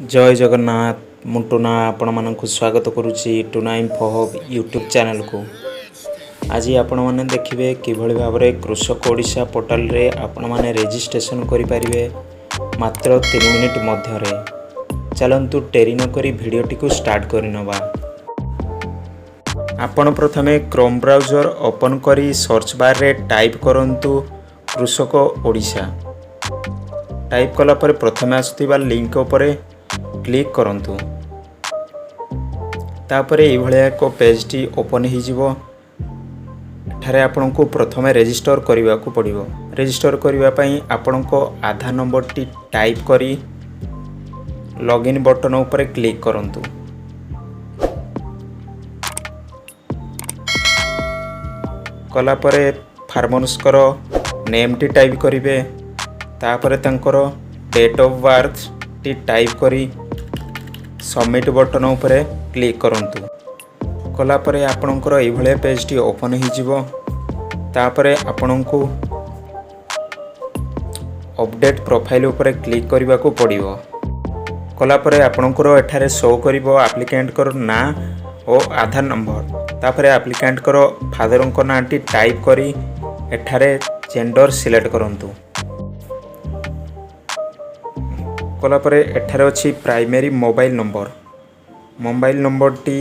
जय जगन्नाथ मुटुना आपण मानक स्वागत करुच्ची Tuna info hub YouTube channel को। आज आपण मैंने देखिए किभली भाव में कृषक ओडिशा पोर्टल रे आपण मैंने रजिस्ट्रेशन करें मात्र 3 मिनिट मध्य। चलतु डेरी नक भिडटी को स्टार्ट करनवा। आपण प्रथमे क्रोम ब्राउजर ओपन करी सर्च बार रे टाइप करंतु कृषक ओडिशा। टाइप कला पर प्रथमे आसुथिबा लिंक उपरे क्लिक करंतु। तापरे एभलिया एक पेज टी ओपन हो जिवो। एठारे आपनको प्रथमे रजिस्टर करने को पड़िबो। रजिस्टर करने पई आपनको आधार नंबर टी टाइप करी लॉगिन बटन उपरे क्लिक करंतु। कला परे फार्मर्स करो नेम टी टाइप करिवे। तापरे तंकर डेट ऑफ बर्थ टी टाइप करी सबमिट बटन उपरे क्लिक करंतु। कला परे आपणकर एभले पेज टी ओपन हो जिवो। तापरे आपणको अपडेट प्रोफाइल उपरे क्लिक करबा को पड़िबो। कला परे आपणकर एठारे शो करिवो एप्लिकेंट कर ना और आधार नंबर। तापरे एप्लिकेंट कर फादर को ना टी टाइप करी एठारे जेंडर सिलेक्ट करंतु। कला परे एठारे अछि प्राइमरी मोबाइल नंबर टी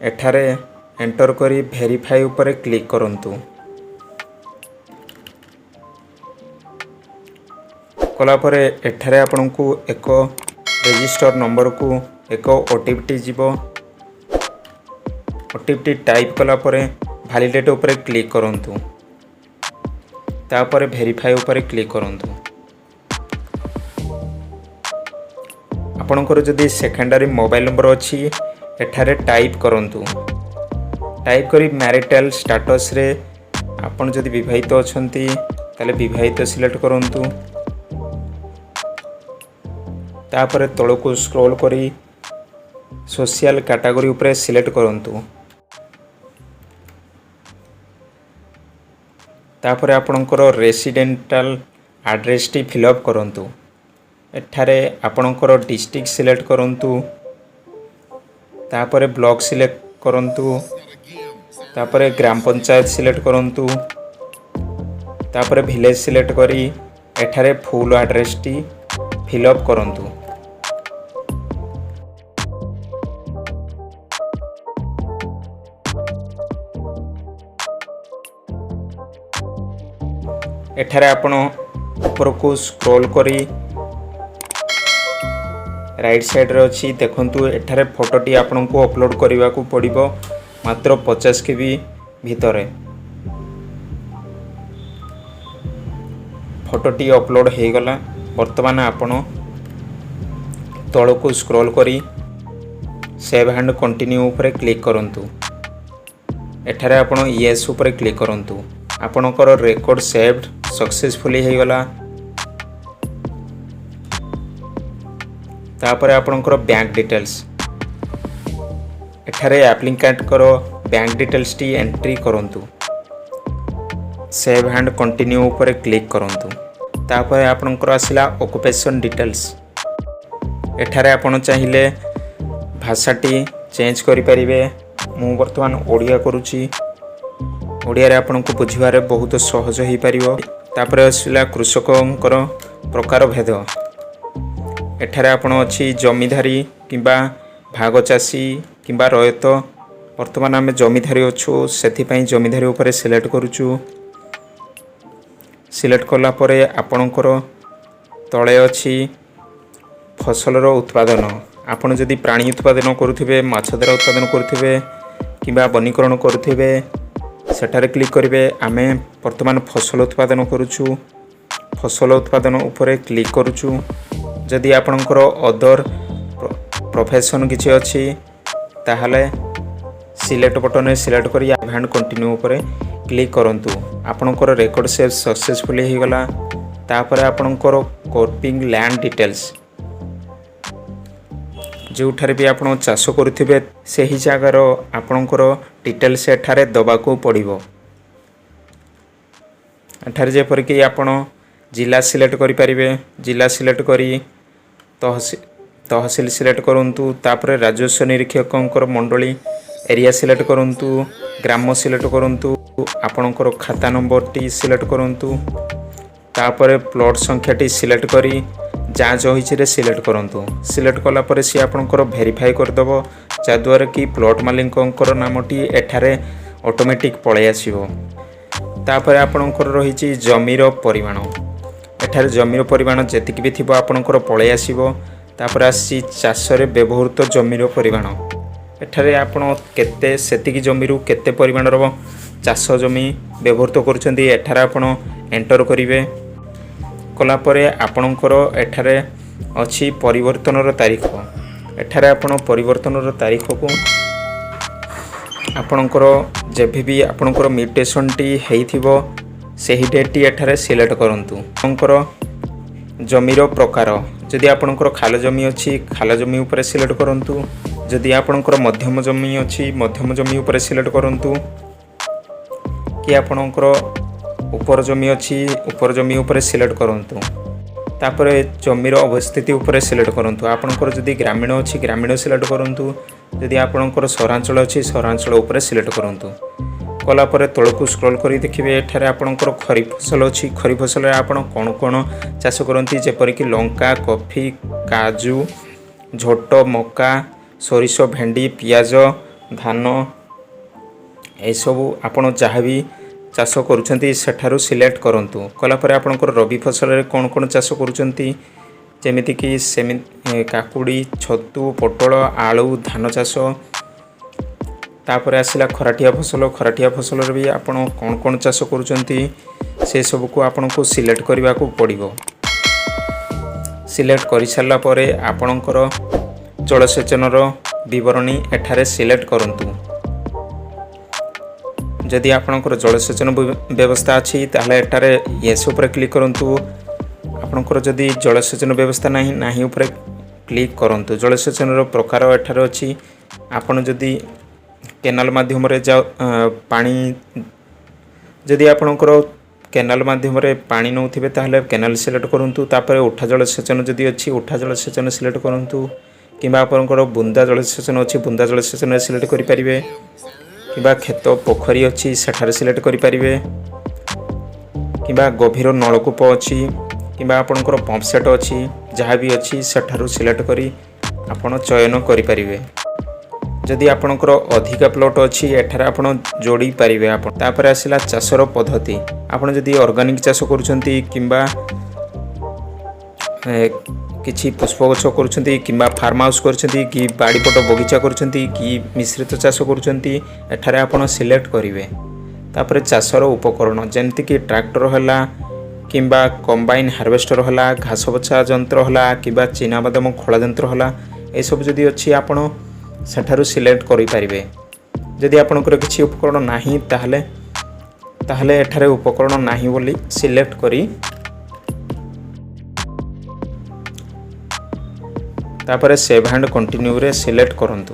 एठारे एंटर करी वेरीफाई उपरे क्लिक करंतु। कला परे एठारे आपनकु एक रजिस्टर नंबर को एक ओटीपी जीवो। ओटीपी टाइप कला परे वैलिडेट उपरे क्लिक करंतु। तापरे वेरीफाई उपरे क्लिक करंतु। आपणकर जदि सेकेंडरी मोबाइल नंबर अच्छी एठारे टाइप करंतु। टाइप करी मैरिटल स्टेटस रे आपण जदि विवाहित अछंती ताले विवाहित सिलेक्ट करंतु। तापरे तळको स्क्रॉल करी सोशल कैटेगरी उपरे सिलेक्ट करंतु। तापरे आपणकर रेसिडेंटल एड्रेस टी फिलअप करंतु। एठारे आपणकर डिस्ट्रिक्ट सिलेक्ट करंतु। तापरे ब्लॉक सिलेक्ट करंतु। तापरे ग्राम पंचायत सिलेक्ट करंतु। तापरे विलेज सिलेक्ट करी एठारे फुल एड्रेस टी फिलअप करंतु। एठारे आपण ऊपर को स्क्रॉल करी राइट साइड रे अच्छी देखंतु। एठारे फोटोटी आपन को अपलोड करने को पड़िबो मात्र 50 KB भितरे। फोटोटी अपलोड हो गला। वर्तमान आपन तळ को स्क्रॉल करी सेव एंड कंटिन्यू उपरे क्लिक करंतु। एठारे आपन यस उपरे क्लिक करंतु। आपनकर रेकॉर्ड सेव्ड सक्सेसफुली हो गला। तापरे आपनकर बैंक डिटेल्स एठारे एप्लिकेंट करो बैंक डिटेल्स टी एंट्री करंतु। सेव एंड कंटिन्यू ऊपर क्लिक करंतु। तापरे आपनकर आसिला ऑक्युपेशन डिटेल्स। एठारे आपण चाहिले भाषाटी चेंज करि परिबे। मु वर्तमान ओडिया करूची। ओडिया रे आपनको बुझिबारे बहुत सहज होई परिबो। तापरे आसिला कृषकंकर प्रकार भेद। एठारे आपण अच्छी जमीधारी किंबा भाग चाषी किंबा रयत। वर्तमान आम जमीधारी अच्छु से जमीधारी उपरे सिलेक्ट करुचु। सिलेक्ट कला परे आपणकर तले अच्छी फसलर उत्पादन। आपण जदि प्राणी उत्पादन करुथिबे माछधरा उत्पादन करुथिबे किंबा वनीकरण करुथिबे सेठारे क्लिक करिवे। आमे वर्तमान फसल उत्पादन करुचु। फसल उत्पादन उपरे क्लिक करुचु। जदि आपणकर अदर प्रोफेशन किसी अच्छी ताहले सिलेक्ट बटन सिलेक्ट करी एंड कंटिन्यू उपरे क्लिक करंतु। आपणकर रेकॉर्ड सेव सक्सेसफुली हो गला। तापरे आपणकर क्रॉपिंग लैंड डिटेल्स जोठारे भी आपण चाष करुथिबे सही जगार आपणकर डिटेल्स एठारे दबा को पड़िबो। एठारे जेपर कि आपण जिला सिलेक्ट करि परिबे। जिला सिलेक्ट करी तहसिल सिलेक्ट करूँ तापर राजस्व निरीक्षक मंडली एरिया सिलेक्ट करूँ ग्राम सिलेक्ट करूँ आपणकर खाता नंबर टी सिलेक्ट करूँ तापर प्लॉट संख्या टी सिलेक्ट करी जांच होइछे सिलेक्ट करूँ सिलेक्ट कलापर सी आपणकर भेरीफाई करदेव जहाद्वारा कि प्लॉट मालिकंकर नामटी एठारे ऑटोमेटिक पळै आसीबो। तापर आपणकर रही जमीर परिमाण एठारे जमीर परिमाण जेतिक भी थिबो आपणकर पळै आसीबो। तापर आसी चाष रे व्यवहृत जमीर परिमाण एठारे आपण केते सेतिकी जमीरु केते परिमाणर चाष जमी व्यवहृत करुछंती एठारे आपण एंटर करिवे। कला परे आपणकर एठारे अछि परिवर्तनर तारीख एठारे आपण परिवर्तनर तारीख को आपणकर जेबे भी आपणकर म्यूटेशन टी हेइथिबो सेही डेट टी एठारे सिलेक्ट करंतु। आपणकर जमीर प्रकार जदि आपणकर खाल जमी अछि खाल जमी ऊपर सिलेक्ट करंतु जदि आपणकर मध्यम जमी अछि मध्यम जमी ऊपर सिलेक्ट करंतु कि आपणकर ऊपर जमी अछि ऊपर जमी ऊपर सिलेक्ट करंतु। तापर जमीर अवस्थिति ऊपर सिलेक्ट करंतु आपणकर जदि ग्रामीण अछि ग्रामीण सिलेक्ट करंतु जदि आपणकर सहरांचल अछि सहरांचल ऊपर सिलेक्ट करंतु। कला परे तळकु स्क्रॉल करी देखिबे एठारे आपणकर खरीफ फसल अछि खरीफ फसल रे आपण कोन कोन चाष करंती जेपरि कि लंका कॉफी काजू झोट मक्का सरिष भेंडी पियाज धान ए सब आपण जहाँ भी चाष करुछंती सेठारु सिलेक्ट करंतु। कला परे आपणकर रबी फसल रे कोन कोन चाष करुछंती जेमिति कि काकुड़ी छतु पटल आलू धान चाष। तापर आसिला खराटिया फसल रे भी आपण कोन कोन चाष करुछंती से सब को आपण को सिलेक्ट करबा को पड़िबो। सिलेक्ट करि सारला परे आपणकर जलसेचनर विवरणी एठारे सिलेक्ट करंतु। जदि आपणकर जलसेचन व्यवस्था अछि ताहले एठारे यस ऊपर क्लिक करंतु। आपणकर जदि जलसेचन व्यवस्था नाही ऊपर क्लिक करंतु। जलसेचनर प्रकार एठारे अछि आपण जदि केनाल माध्यम रे पानी जदि आपणकर केनाल माध्यम रे पानी नौथिबे ताहले केनाल सिलेक्ट करंतु। तापर उठा जलसेचन जदि अछि उठा जलसेचन सिलेक्ट करंतु किबा आपणकर बुंदा जलसेचन अछि बुंदा जलसेचन सिलेक्ट करि परिबे किबा खेत पोखरी अछि सेठारे सिलेक्ट करि परिबे किबा गभीर नलकूप अछि किबा आपणकर पंप सेट अछि जहाँ भी अछि सेठारु सिलेक्ट करी आपण चयन करि परिबे। जदि आपणकर अधिका प्लॉट अछि एठारे आपण जोड़ी परिबे। आपण तापर आसिला चाषर पद्धति आपण जदि ऑर्गेनिक चाष करूछंती किबा किछि पुष्प गछ करूछंती किबा फार्म हाउस करूछंती कि बाड़ीपट बगीचा करूछंती कि मिश्रित चाष करूछंती एठारे आपण सिलेक्ट करिवे। तापर चाषर उपकरण जेमति कि ट्रैक्टर हला किबा कंबाइन हार्वेस्टर हला घास बछा यंत्र हला किबा चीनाबादाम खोला यंत्र हला ए सब जदि अछि आपण सेठारु सिलेक्ट करि परिबे। जदि आपणकर किछि उपकरण नाही ताहले एठारे उपकरण नाही बोली सिलेक्ट करी तापर सेव एंड कंटिन्यू रे सिलेक्ट करंतु।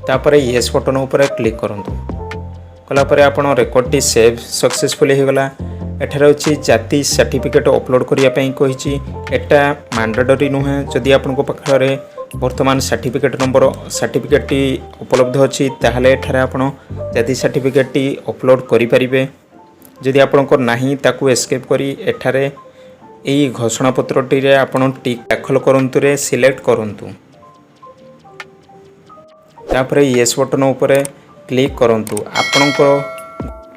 तापर येस बटन ऊपर क्लिक करंतु। कला परे आपण रेकॉर्ड टी सेव सक्सेसफुली हो गला। एठारे अछि जाति सर्टिफिकेट अपलोड करिया पई कहिछि एटा मैंडेटरी नुहे। जदि आपनको पाखरे वर्तमान सर्टिफिकेट नंबर सर्टिफिकेट टी उपलब्ध अछि ताहले एठारे आपण जाति सर्टिफिकेट टी अपलोड करि परिबे। जदि आपनको नाही ताकू एस्केप करी एठारे एई घोषणा पत्र टी रे आपण टिक दाखल करंतु रे सिलेक्ट करंतु। तापर येस बटन ऊपर क्लिक करंतु।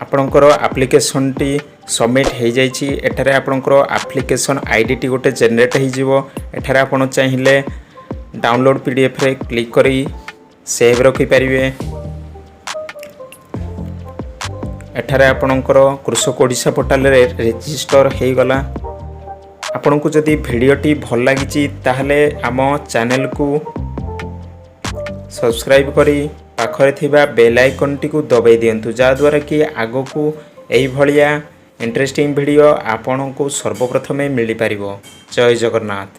आपणकर एप्लिकेशन टी सबमिट हो जाइछि। एठारे आपणकर एप्लिकेशन आईडी टी गोटे जनरेट हो जिवो। एठारे आपण चाहिए डाउनलोड पीडीएफ रे क्लिक करी सेव रखि परिबे। एठारे आपणकर कृषक ओडिशा पोर्टल रे रजिस्टर हो गला। आपनको जदि वीडियो टी भल लागिछि ताहले आम चैनल को सब्सक्राइब करी पाखरे थिबा बेल आइकन टी को दबाई दियंतु जहाद्वारा कि आगो को एई भलिया इंटरेस्टिंग वीडियो आपन को सर्वप्रथमे मिली पारिबो। जय जगन्नाथ।